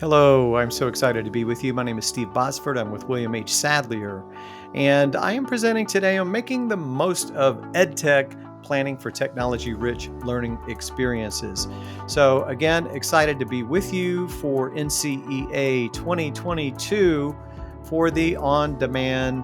Hello, I'm so excited to be with you. My name is Steve Bosford. I'm with William H. Sadlier, and I am presenting today on making the most of EdTech, planning for technology rich learning experiences. So, again, excited to be with you for NCEA 2022 for the on demand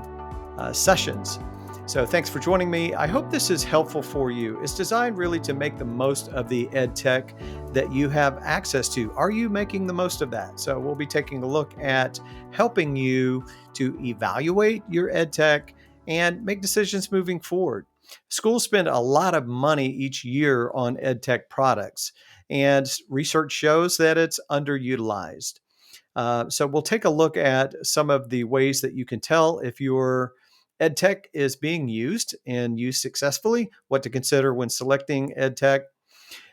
sessions. So, thanks for joining me. I hope this is helpful for you. It's designed really to make the most of the EdTech that you have access to. Are you making the most of that? So, we'll be taking a look at helping you to evaluate your EdTech and make decisions moving forward. Schools spend a lot of money each year on EdTech products, and research shows that it's underutilized. So we'll take a look at some of the ways that you can tell if your EdTech is being used and used successfully, what to consider when selecting EdTech,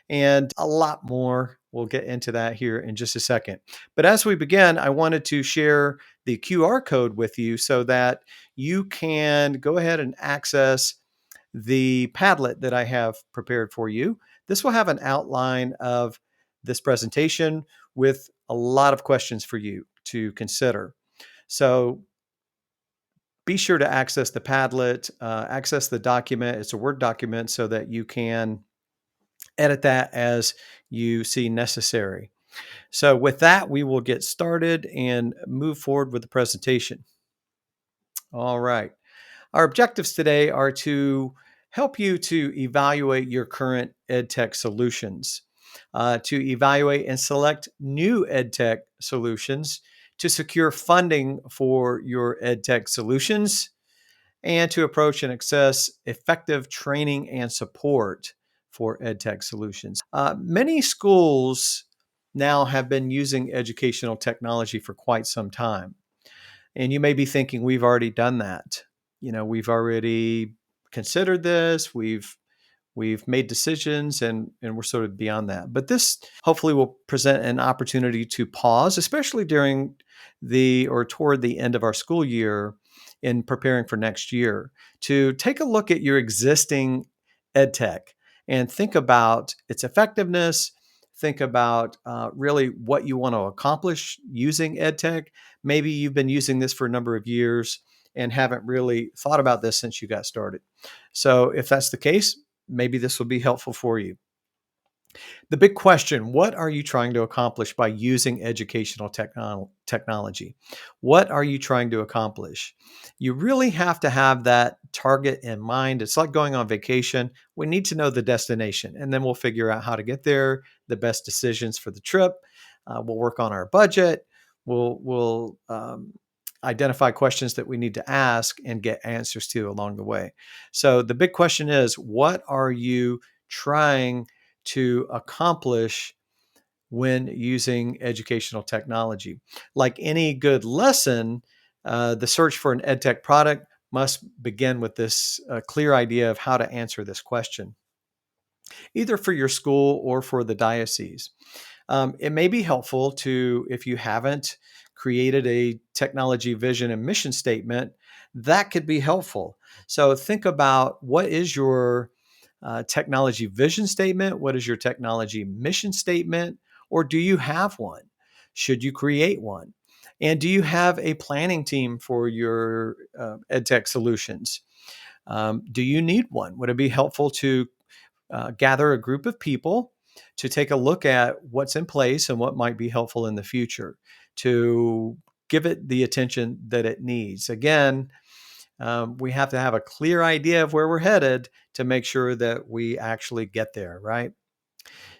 and a lot more. We'll get into that here in just a second. But as we begin, I wanted to share the QR code with you so that you can go ahead and access the Padlet that I have prepared for you. This will have an outline of this presentation with a lot of questions for you to consider. So be sure to access the Padlet, access the document. It's a Word document so that you can edit that as you see necessary. So with that, we will get started and move forward with the presentation. All right. Our objectives today are to help you to evaluate your current EdTech solutions, to evaluate and select new EdTech solutions, to secure funding for your EdTech solutions, and to approach and access effective training and support for EdTech solutions. Many schools now have been using educational technology for quite some time. And you may be thinking, we've already done that. We've already considered this. We've made decisions and we're sort of beyond that. But this hopefully will present an opportunity to pause, especially during the or toward the end of our school year in preparing for next year, to take a look at your existing ed tech and think about its effectiveness. Think about really what you want to accomplish using ed tech. Maybe you've been using this for a number of years and haven't really thought about this since you got started. So if that's the case, maybe this will be helpful for you. The big question: what are you trying to accomplish by using educational technology? What are you trying to accomplish? You really have to have that target in mind. It's like going on vacation. We need to know the destination, and then we'll figure out how to get there, the best decisions for the trip. We'll work on our budget. We'll identify questions that we need to ask and get answers to along the way. So the big question is, what are you trying to accomplish when using educational technology? Like any good lesson, the search for an EdTech product must begin with this clear idea of how to answer this question, either for your school or for the diocese. It may be helpful to, if you haven't created a technology vision and mission statement, that could be helpful. So think about, what is your technology vision statement? What is your technology mission statement? Or do you have one? Should you create one? And do you have a planning team for your EdTech solutions? Do you need one? Would it be helpful to gather a group of people to take a look at what's in place and what might be helpful in the future to give it the attention that it needs? Again, we have to have a clear idea of where we're headed to make sure that we actually get there, right?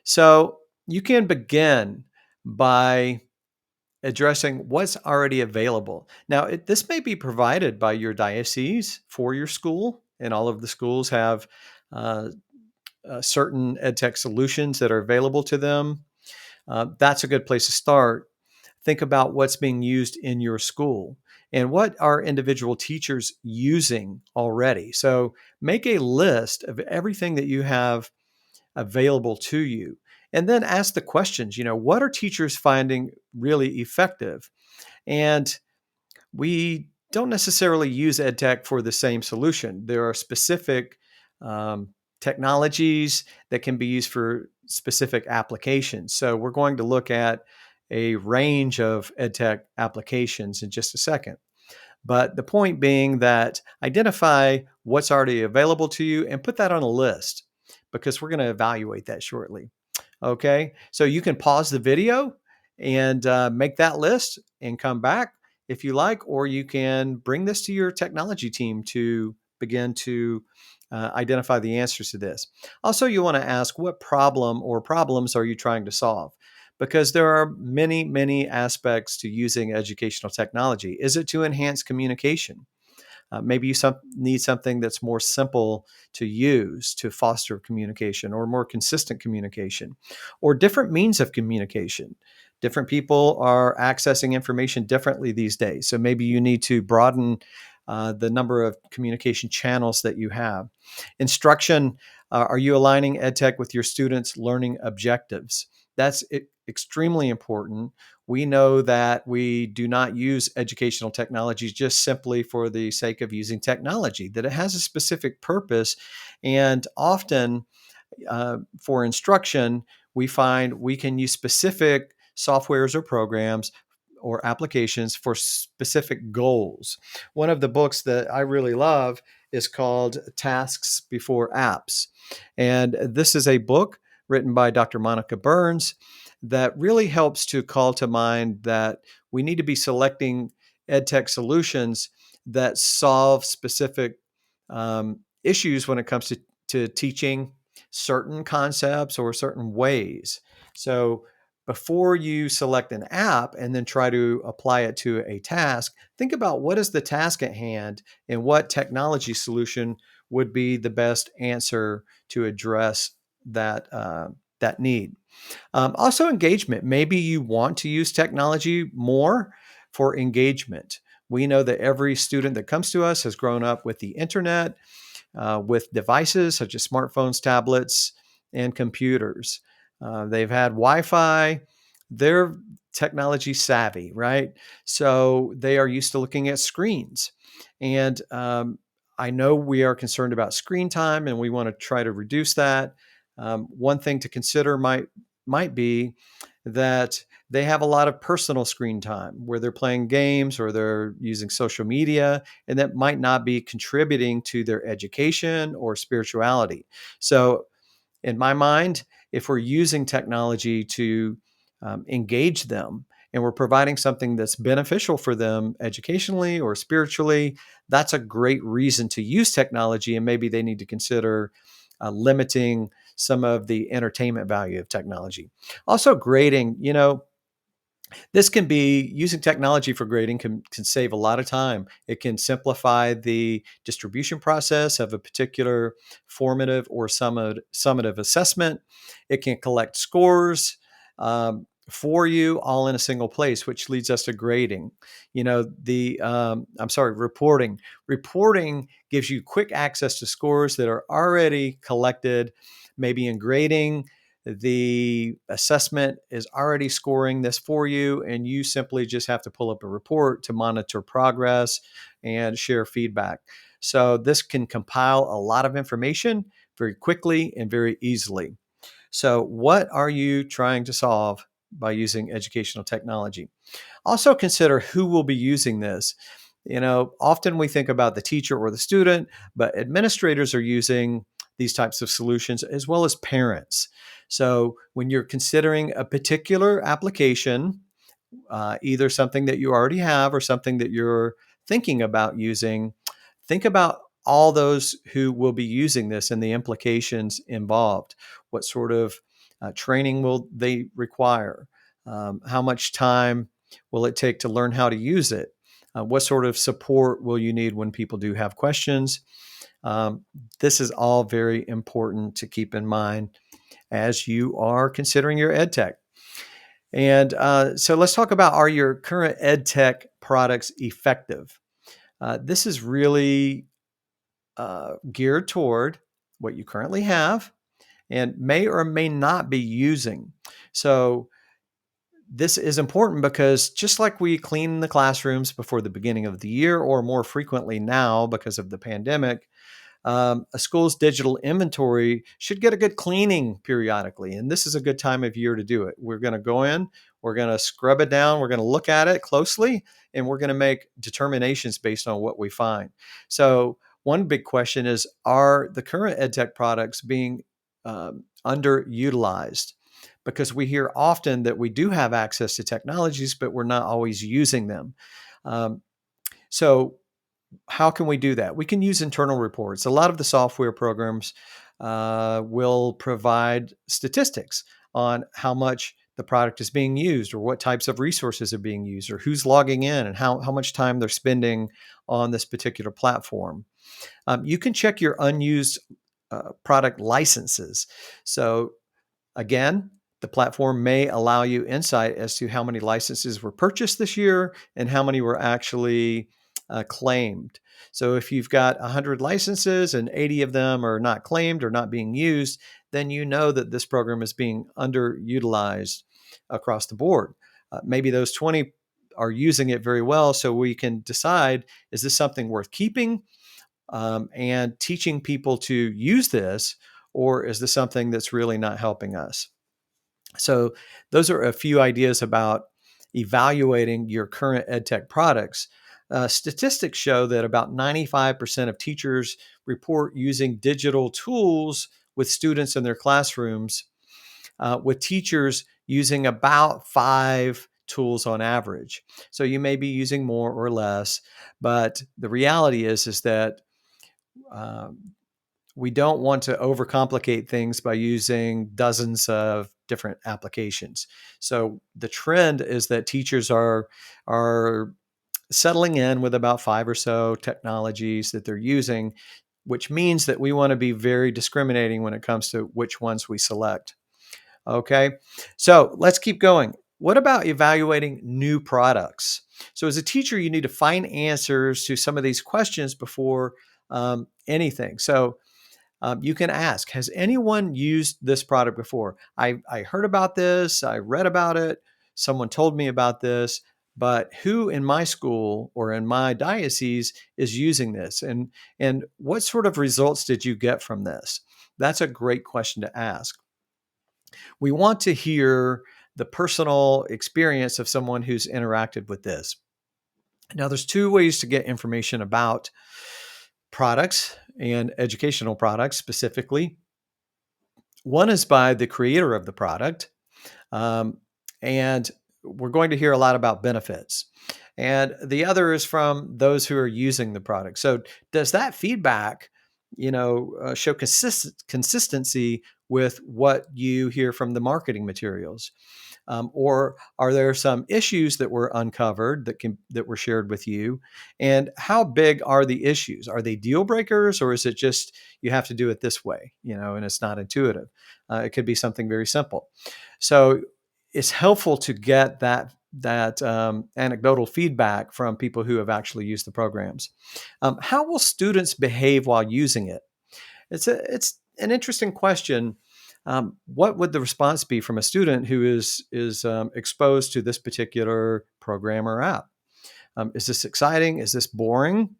So you can begin by addressing what's already available. Now, this may be provided by your diocese for your school, and all of the schools have uh, certain EdTech solutions that are available to them. That's a good place to start. Think about what's being used in your school and what are individual teachers using already. So make a list of everything that you have available to you. And then ask the questions, what are teachers finding really effective? And we don't necessarily use EdTech for the same solution. There are specific technologies that can be used for specific applications. So we're going to look at a range of EdTech applications in just a second. But the point being that identify what's already available to you and put that on a list because we're going to evaluate that shortly. Okay, so you can pause the video and make that list and come back if you like, or you can bring this to your technology team to begin to identify the answers to this. Also, you want to ask what problem or problems are you trying to solve? Because there are many, many aspects to using educational technology. Is it to enhance communication? Maybe you need something that's more simple to use to foster communication or more consistent communication or different means of communication. Different people are accessing information differently these days. So maybe you need to broaden the number of communication channels that you have. Instruction, are you aligning EdTech with your students' learning objectives? That's extremely important. We know that we do not use educational technologies just simply for the sake of using technology, that it has a specific purpose. And often for instruction, we find we can use specific softwares or programs or applications for specific goals. One of the books that I really love is called Tasks Before Apps. And this is a book written by Dr. Monica Burns that really helps to call to mind that we need to be selecting EdTech solutions that solve specific issues when it comes to teaching certain concepts or certain ways. So before you select an app and then try to apply it to a task, think about what is the task at hand and what technology solution would be the best answer to address that need. Also, engagement. Maybe you want to use technology more for engagement. We know that every student that comes to us has grown up with the internet, with devices such as smartphones, tablets, and computers. They've had Wi Fi. They're technology savvy, right? So they are used to looking at screens. And I know we are concerned about screen time and we want to try to reduce that. One thing to consider might be that they have a lot of personal screen time where they're playing games or they're using social media, and that might not be contributing to their education or spirituality. So, in my mind, if we're using technology to engage them and we're providing something that's beneficial for them educationally or spiritually, that's a great reason to use technology. And maybe they need to consider limiting some of the entertainment value of technology. Also, grading, this can be using technology for grading can save a lot of time. It can simplify the distribution process of a particular formative or summative assessment. It can collect scores for you all in a single place, which leads us to grading. Reporting. Reporting gives you quick access to scores that are already collected, maybe in grading. The assessment is already scoring this for you, and you simply just have to pull up a report to monitor progress and share feedback. So this can compile a lot of information very quickly and very easily. So what are you trying to solve by using educational technology? Also consider who will be using this. Often we think about the teacher or the student, but administrators are using these types of solutions as well as parents. So when you're considering a particular application, either something that you already have or something that you're thinking about using, think about all those who will be using this and the implications involved. What sort of training will they require? How much time will it take to learn how to use it? What sort of support will you need when people do have questions? This is all very important to keep in mind as you are considering your EdTech. And so let's talk about, are your current EdTech products effective? This is really geared toward what you currently have and may or may not be using. So this is important because just like we clean the classrooms before the beginning of the year, or more frequently now because of the pandemic, A school's digital inventory should get a good cleaning periodically. And this is a good time of year to do it. We're going to go in, we're going to scrub it down, we're going to look at it closely, and we're going to make determinations based on what we find. So, one big question is, are the current EdTech products being underutilized? Because we hear often that we do have access to technologies, but we're not always using them. Um, so, how can we do that? We can use internal reports. A lot of the software programs will provide statistics on how much the product is being used, or what types of resources are being used, or who's logging in, and how much time they're spending on this particular platform. You can check your unused product licenses. So, again, the platform may allow you insight as to how many licenses were purchased this year and how many were actually claimed. So if you've got 100 licenses and 80 of them are not claimed or not being used, then you know that this program is being underutilized across the board. Maybe those 20 are using it very well, so we can decide, is this something worth keeping and teaching people to use this, or is this something that's really not helping us? So, those are a few ideas about evaluating your current EdTech products. Statistics show that about 95% of teachers report using digital tools with students in their classrooms, with teachers using about 5 tools on average. So, you may be using more or less, but the reality is that um, we don't want to overcomplicate things by using dozens of different applications. So the trend is that teachers are settling in with about 5 or so technologies that they're using, which means that we want to be very discriminating when it comes to which ones we select. Okay, so let's keep going. What about evaluating new products? So, as a teacher, you need to find answers to some of these questions before anything. So, you can ask, has anyone used this product before? I heard about this, I read about it, someone told me about this, but who in my school or in my diocese is using this? And what sort of results did you get from this? That's a great question to ask. We want to hear the personal experience of someone who's interacted with this. Now, there's two ways to get information about products and educational products specifically. One is by the creator of the product, um, and we're going to hear a lot about benefits. And the other is from those who are using the product. So, does that feedback, show consistency with what you hear from the marketing materials? Or are there some issues that were uncovered that were shared with you? And how big are the issues? Are they deal breakers, or is it just you have to do it this way, and it's not intuitive? It could be something very simple. So it's helpful to get that anecdotal feedback from people who have actually used the programs. How will students behave while using it? It's an interesting question. What would the response be from a student who is exposed to this particular program or app? Is this exciting? Is this boring?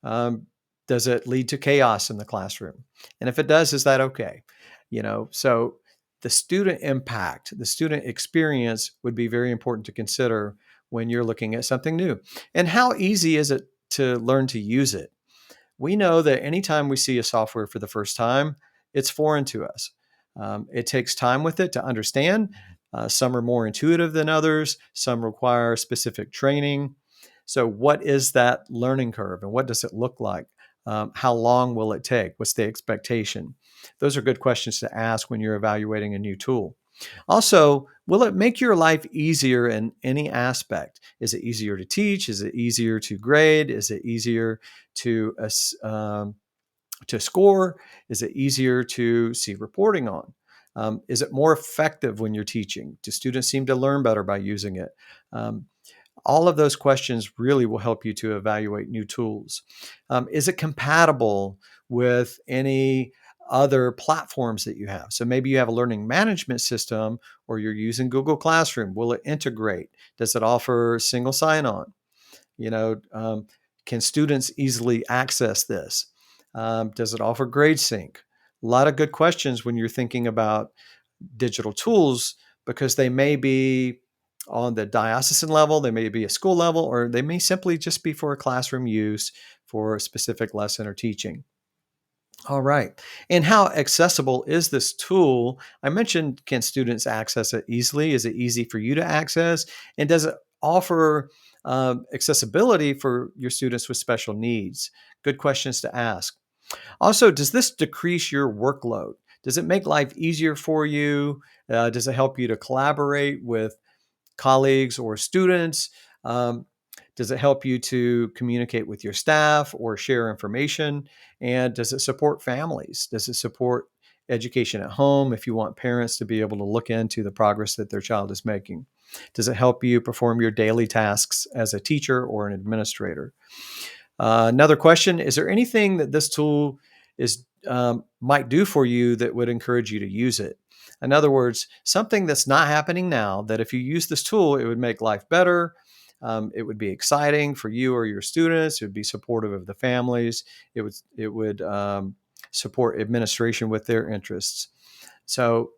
Um, does it lead to chaos in the classroom? And if it does, is that okay? So the student impact, the student experience would be very important to consider when you're looking at something new. And how easy is it to learn to use it? We know that anytime we see a software for the first time, it's foreign to us. It takes time with it to understand. Some are more intuitive than others, some require specific training. So, what is that learning curve and what does it look like? How long will it take? What's the expectation? Those are good questions to ask when you're evaluating a new tool. Also, will it make your life easier in any aspect? Is it easier to teach? Is it easier to grade? Is it easier to to score? Is it easier to see reporting on? Is it more effective when you're teaching? Do students seem to learn better by using it? Um, all of those questions really will help you to evaluate new tools. Is it compatible with any other platforms that you have? So maybe you have a learning management system or you're using Google Classroom. Will it integrate? Does it offer single sign on? You know, um, can students easily access this? Does it offer grade sync? A lot of good questions when you're thinking about digital tools because they may be on the diocesan level, they may be a school level, or they may simply just be for a classroom use for a specific lesson or teaching. All right. And how accessible is this tool? I mentioned, can students access it easily? Is it easy for you to access? And does it offer accessibility for your students with special needs? Good questions to ask. Also, does this decrease your workload? Does it make life easier for you? Does it help you to collaborate with colleagues or students? Um, does it help you to communicate with your staff or share information? And does it support families? Does it support education at home if you want parents to be able to look into the progress that their child is making? Does it help you perform your daily tasks as a teacher or an administrator? Another question: is there anything that this tool is might do for you that would encourage you to use it? In other words, something that's not happening now that if you use this tool, it would make life better. It would be exciting for you or your students. It would be supportive of the families. It would support administration with their interests. So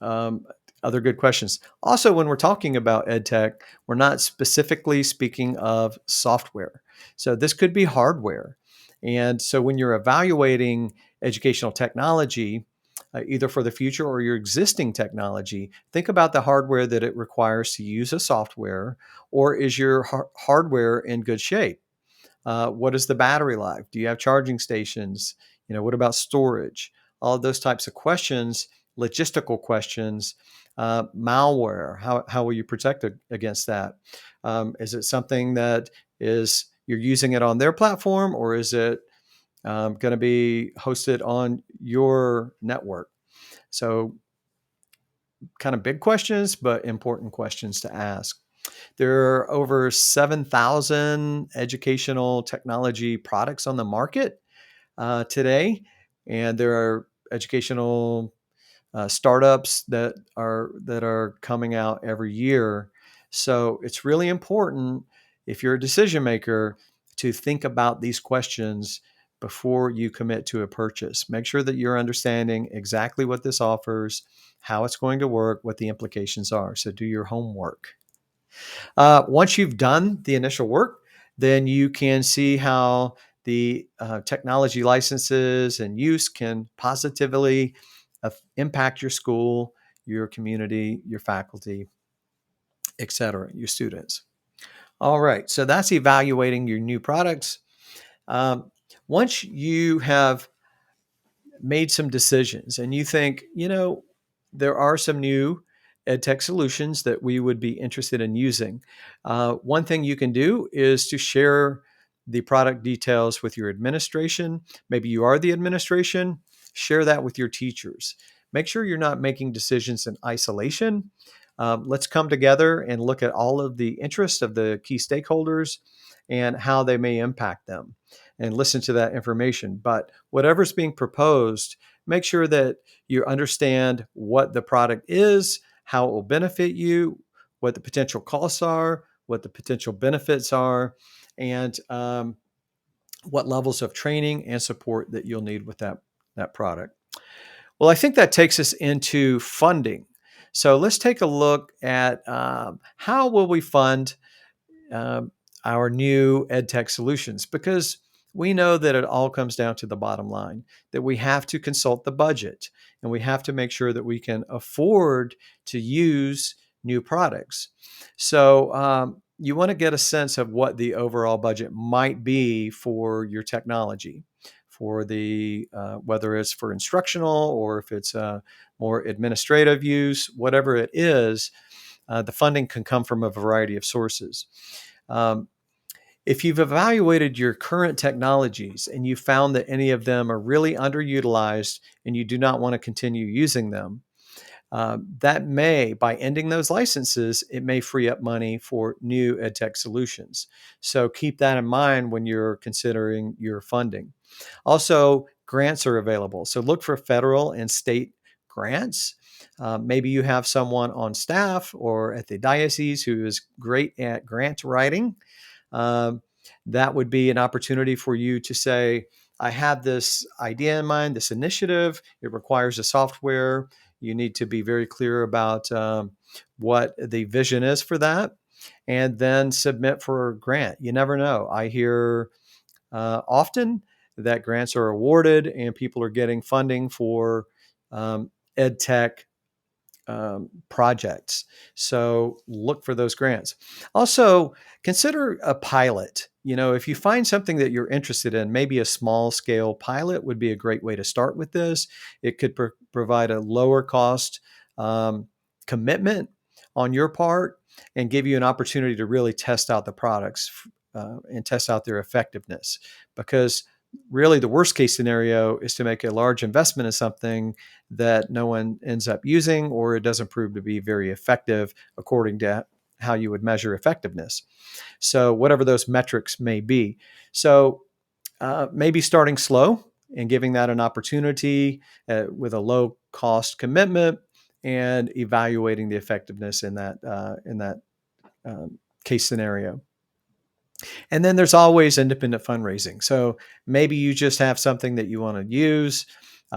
um, other good questions. Also, when we're talking about EdTech, we're not specifically speaking of software. So this could be hardware. And so when you're evaluating educational technology, either for the future or your existing technology, think about the hardware that it requires to use a software, or is your hardware in good shape? What is the battery life? Do you have charging stations? What about storage? All of those types of questions, logistical questions, malware. How will you protect against that? Is it something that is you're using it on their platform, or is it going to be hosted on your network? So, kind of big questions, but important questions to ask. There are over 7,000 educational technology products on the market today, and there are educational startups that are coming out every year. So it's really important, if you're a decision maker, to think about these questions before you commit to a purchase. Make sure that you're understanding exactly what this offers, how it's going to work, what the implications are. So do your homework. Once you've done the initial work, then you can see how the technology licenses and use can positively impact your school, your community, your faculty, etc., your students. All right, so that's evaluating your new products. Um, Once you have made some decisions and you think, there are some new EdTech solutions that we would be interested in using. One thing you can do is to share the product details with your administration. Maybe you are the administration, share that with your teachers. Make sure you're not making decisions in isolation. Let's come together and look at all of the interests of the key stakeholders and how they may impact them, and listen to that information. But whatever's being proposed, make sure that you understand what the product is, how it will benefit you, what the potential costs are, what the potential benefits are, and what levels of training and support that you'll need with that product. Well, I think that takes us into funding. So let's take a look at how will we fund um, our new EdTech solutions, because we know that it all comes down to the bottom line, that we have to consult the budget and we have to make sure that we can afford to use new products. So you want to get a sense of what the overall budget might be for your technology, for the whether it's for instructional or if it's more administrative use, whatever it is. The funding can come from a variety of sources. Um, if you've evaluated your current technologies and you found that any of them are really underutilized and you do not want to continue using them, that may, by ending those licenses, it may free up money for new EdTech solutions. So keep that in mind when you're considering your funding. Also, grants are available. So look for federal and state grants. Maybe you have someone on staff or at the diocese who is great at grant writing. Um, that would be an opportunity for you to say, I have this idea in mind, this initiative. It requires a software. You need to be very clear about what the vision is for that, and then submit for a grant. You never know. I hear often that grants are awarded and people are getting funding for ed tech projects. So look for those grants. Also, consider a pilot. If you find something that you're interested in, maybe a small scale pilot would be a great way to start with this. It could provide a lower cost um, commitment on your part and give you an opportunity to really test out the products and test out their effectiveness. Because really, the worst case scenario is to make a large investment in something that no one ends up using, or it doesn't prove to be very effective according to how you would measure effectiveness. So, whatever those metrics may be. So, maybe starting slow and giving that an opportunity with a low cost commitment and evaluating the effectiveness in that case scenario. And then there's always independent fundraising. So maybe you just have something that you want to use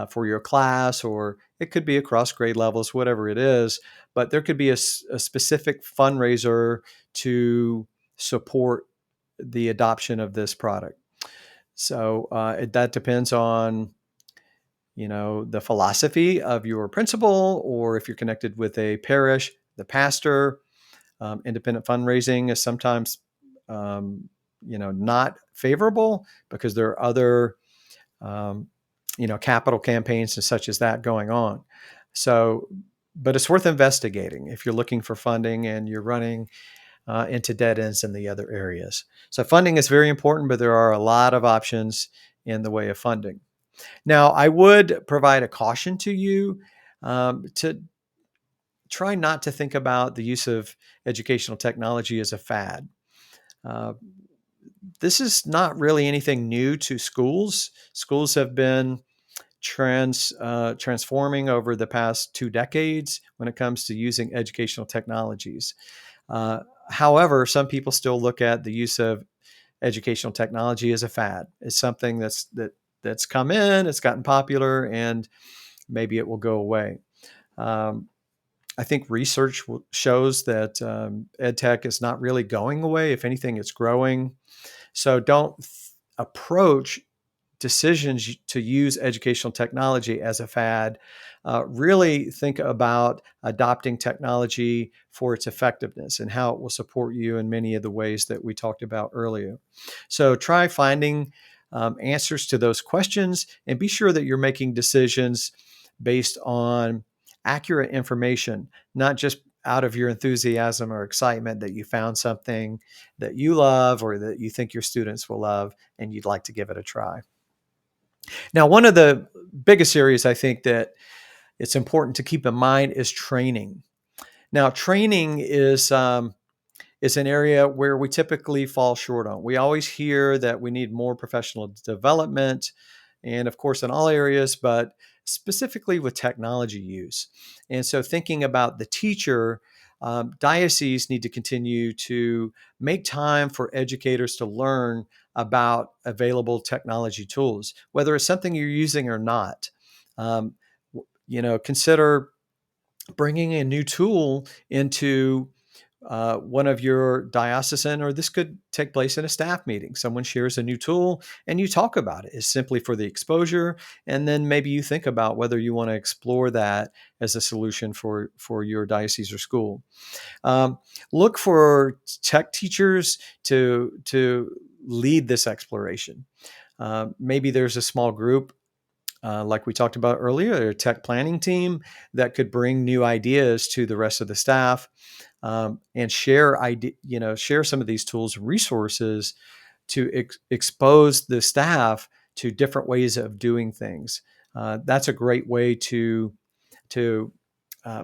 for your class, or it could be across grade levels, whatever it is. But there could be a specific fundraiser to support the adoption of this product. So that depends on the philosophy of your principal, or if you're connected with a parish, the pastor. Independent fundraising is sometimes not favorable because there are other um, capital campaigns and such as that going on. So, but it's worth investigating if you're looking for funding and you're running into dead ends in the other areas. So funding is very important, but there are a lot of options in the way of funding. Now, I would provide a caution to you to try not to think about the use of educational technology as a fad. Uh, this is not really anything new to schools. Schools have been transforming over the past 2 decades when it comes to using educational technologies. Uh, However, some people still look at the use of educational technology as a fad. It's something that's come in, it's gotten popular, and maybe it will go away. Um, I think research shows that ed tech is not really going away. If anything, it's growing. So don't approach decisions to use educational technology as a fad. Really think about adopting technology for its effectiveness and how it will support you in many of the ways that we talked about earlier. So try finding answers to those questions and be sure that you're making decisions based on accurate information, not just out of your enthusiasm or excitement that you found something that you love or that you think your students will love and you'd like to give it a try. Now, one of the biggest areas I think that it's important to keep in mind is training. Now, training is an area where we typically fall short on. We always hear that we need more professional development, and of course, in all areas, but specifically with technology use. And so, thinking about the teacher, dioceses need to continue to make time for educators to learn about available technology tools, whether it's something you're using or not. Um, Consider bringing a new tool into one of your diocesan, or this could take place in a staff meeting. Someone shares a new tool and you talk about it. It's simply for the exposure. And then maybe you think about whether you want to explore that as a solution for your diocese or school. Look for tech teachers to lead this exploration. Maybe there's a small group like we talked about earlier, a tech planning team that could bring new ideas to the rest of the staff and share some of these tools and resources to expose the staff to different ways of doing things. That's a great way to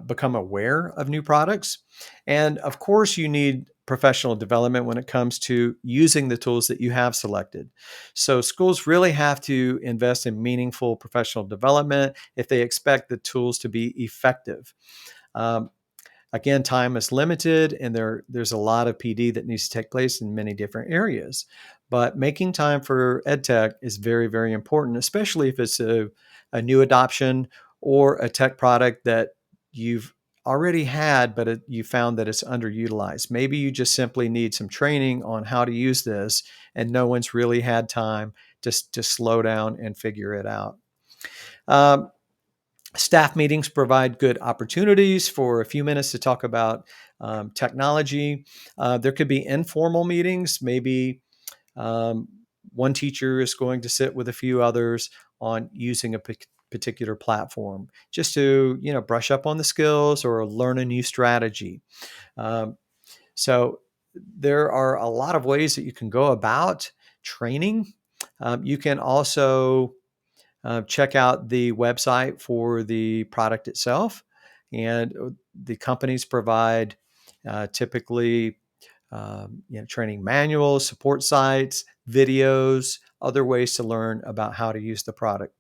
become aware of new products. And of course, you need professional development when it comes to using the tools that you have selected. So schools really have to invest in meaningful professional development if they expect the tools to be effective. Um, Again, time is limited, and there's a lot of PD that needs to take place in many different areas. But making time for EdTech is very, very important, especially if it's a new adoption or a tech product that you've already had, but you found that it's underutilized. Maybe you just simply need some training on how to use this, and no one's really had time to slow down and figure it out. Um, Staff meetings provide good opportunities for a few minutes to talk about technology. There could be informal meetings. Maybe um, one teacher is going to sit with a few others on using a particular platform just to, brush up on the skills or learn a new strategy. Um, so there are a lot of ways that you can go about training. You can also check out the website for the product itself. And the companies provide typically training manuals, support sites, videos, other ways to learn about how to use the product.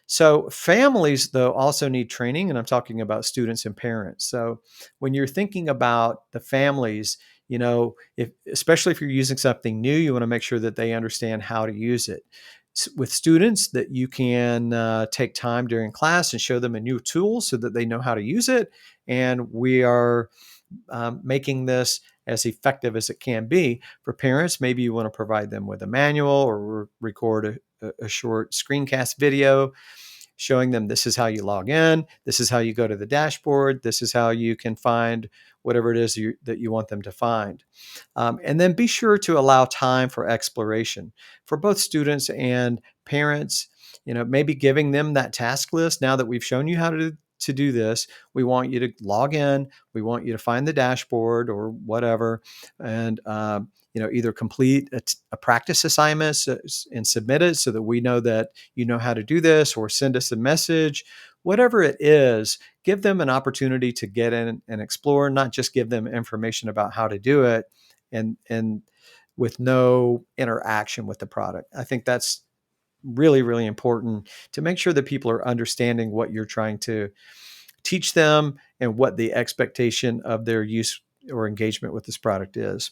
So families, though, also need training, and I'm talking about students and parents. So when you're thinking about the families, if especially if you're using something new, you want to make sure that they understand how to use it. With students, that you can take time during class and show them a new tool so that they know how to use it. And we are making this as effective as it can be. For parents, maybe you want to provide them with a manual or record a short screencast video showing them this is how you log in, this is how you go to the dashboard, this is how you can find whatever it is that you want them to find. And then be sure to allow time for exploration for both students and parents. Maybe giving them that task list. Now that we've shown you how to do this, we want you to log in, we want you to find the dashboard or whatever, and either complete a practice assignment and submit it so that we know that you know how to do this, or send us a message. Whatever it is, give them an opportunity to get in and explore, not just give them information about how to do it and with no interaction with the product. I think that's really, really important to make sure that people are understanding what you're trying to teach them and what the expectation of their use or engagement with this product is.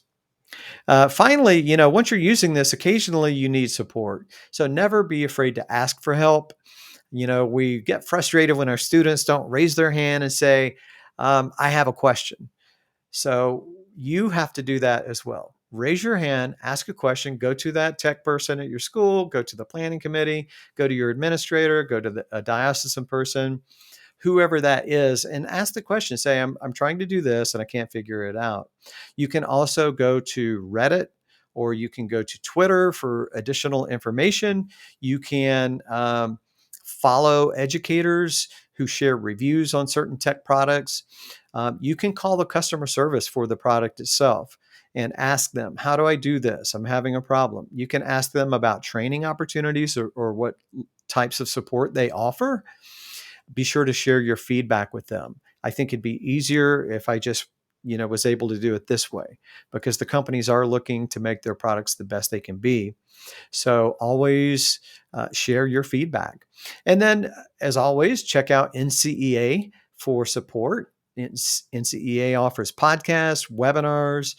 Finally, once you're using this, occasionally you need support. So never be afraid to ask for help. We get frustrated when our students don't raise their hand and say, I have a question. So you have to do that as well. Raise your hand, ask a question, go to that tech person at your school, go to the planning committee, go to your administrator, go to a diocesan person, whoever that is, and ask the question. Say, I'm trying to do this and I can't figure it out. You can also go to Reddit, or you can go to Twitter for additional information. You can follow educators who share reviews on certain tech products. You can call the customer service for the product itself and ask them, how do I do this? I'm having a problem. You can ask them about training opportunities or what types of support they offer. Be sure to share your feedback with them. I think it'd be easier if I just was able to do it this way, because the companies are looking to make their products the best they can be. So always share your feedback. And then, as always, check out NCEA for support. NCEA offers podcasts, webinars,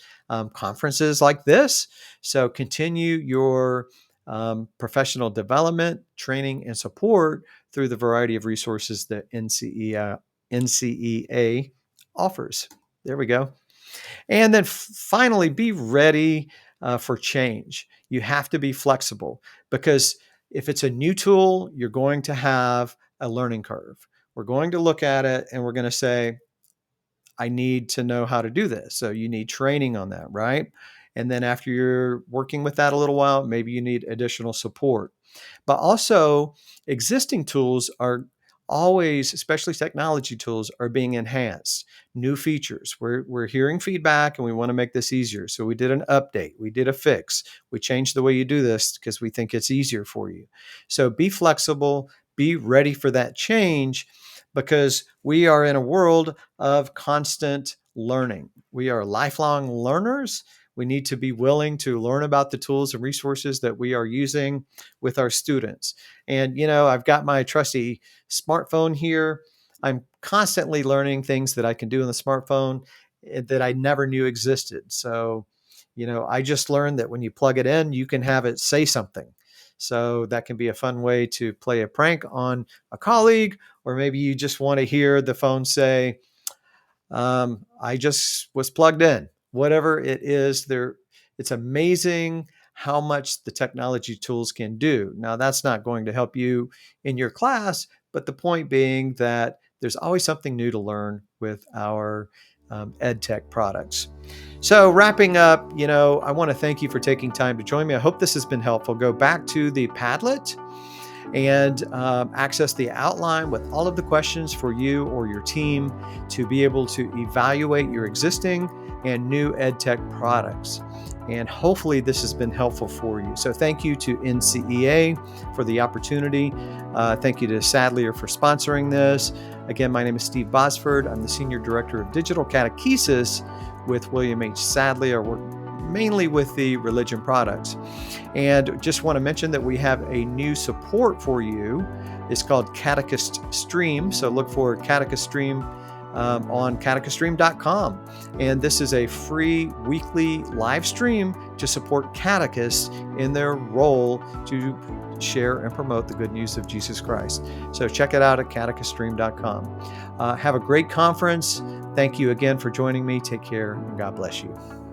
conferences like this. So continue your professional development, training, and support through the variety of resources that NCEA offers. There we go. And then finally, be ready for change. You have to be flexible, because if it's a new tool, you're going to have a learning curve. We're going to look at it and we're going to say, I need to know how to do this. So you need training on that, right? And then after you're working with that a little while, maybe you need additional support. But also, existing tools are always, especially technology tools, are being enhanced. New features. We're hearing feedback and we want to make this easier. So we did an update, we did a fix, we changed the way you do this because we think it's easier for you. So be flexible, be ready for that change, because we are in a world of constant learning. We are lifelong learners. We need to be willing to learn about the tools and resources that we are using with our students. And, I've got my trusty smartphone here. I'm constantly learning things that I can do in the smartphone that I never knew existed. So, I just learned that when you plug it in, you can have it say something. So that can be a fun way to play a prank on a colleague, or maybe you just want to hear the phone say, I just was plugged in. Whatever it is, it's amazing how much the technology tools can do. Now, that's not going to help you in your class, but the point being that there's always something new to learn with our EdTech products. So, wrapping up, I want to thank you for taking time to join me. I hope this has been helpful. Go back to the Padlet and access the outline with all of the questions for you or your team to be able to evaluate your existing and new EdTech products. And hopefully this has been helpful for you. So thank you to NCEA for the opportunity. Thank you to Sadlier for sponsoring this. Again, my name is Steve Bosford. I'm the Senior Director of Digital Catechesis with William H. Sadlier. I work mainly with the religion products. And just want to mention that we have a new support for you. It's called Catechist Stream. So look for Catechist Stream on catechiststream.com. And this is a free weekly live stream to support catechists in their role to share and promote the good news of Jesus Christ. So check it out at catechiststream.com. Have a great conference. Thank you again for joining me. Take care and God bless you.